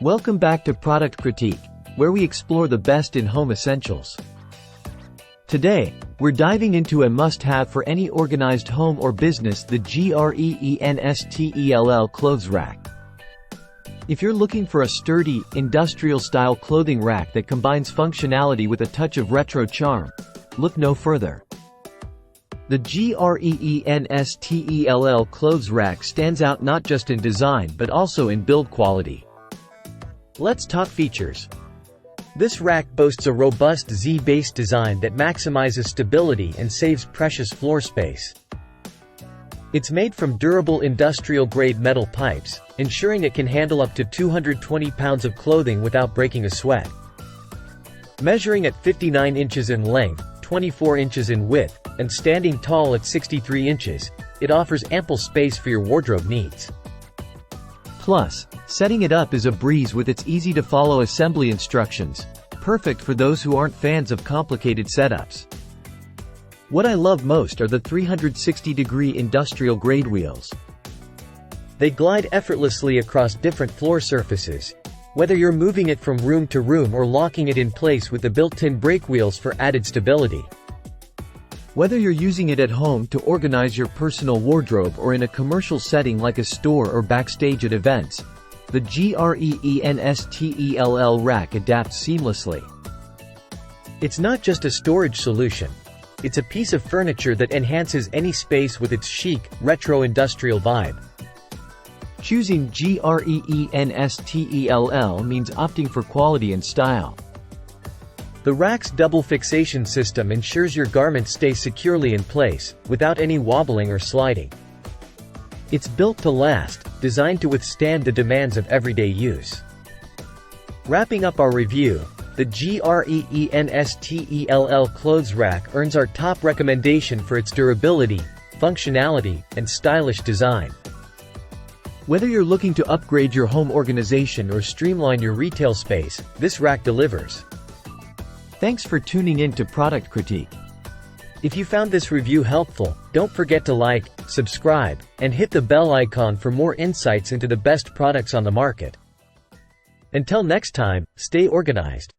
Welcome back to Product Critique, where we explore the best in home essentials. Today, we're diving into a must-have for any organized home or business, the Greenstell clothes rack. If you're looking for a sturdy, industrial-style clothing rack that combines functionality with a touch of retro charm, look no further. The Greenstell clothes rack stands out not just in design but also in build quality. Let's talk features. This rack boasts a robust Z-base design that maximizes stability and saves precious floor space. It's made from durable industrial-grade metal pipes, ensuring it can handle up to 220 pounds of clothing without breaking a sweat. Measuring at 59 inches in length, 24 inches in width, and standing tall at 63 inches, it offers ample space for your wardrobe needs. Plus, setting it up is a breeze with its easy-to-follow assembly instructions, perfect for those who aren't fans of complicated setups. What I love most are the 360-degree industrial-grade wheels. They glide effortlessly across different floor surfaces, whether you're moving it from room to room or locking it in place with the built-in brake wheels for added stability. Whether you're using it at home to organize your personal wardrobe or in a commercial setting like a store or backstage at events, the Greenstell rack adapts seamlessly. It's not just a storage solution. It's a piece of furniture that enhances any space with its chic, retro industrial vibe. Choosing Greenstell means opting for quality and style. The rack's double fixation system ensures your garments stay securely in place, without any wobbling or sliding. It's built to last, designed to withstand the demands of everyday use. Wrapping up our review, the Greenstell clothes rack earns our top recommendation for its durability, functionality, and stylish design. Whether you're looking to upgrade your home organization or streamline your retail space, this rack delivers. Thanks for tuning in to Product Critique. If you found this review helpful, don't forget to like, subscribe, and hit the bell icon for more insights into the best products on the market. Until next time, stay organized.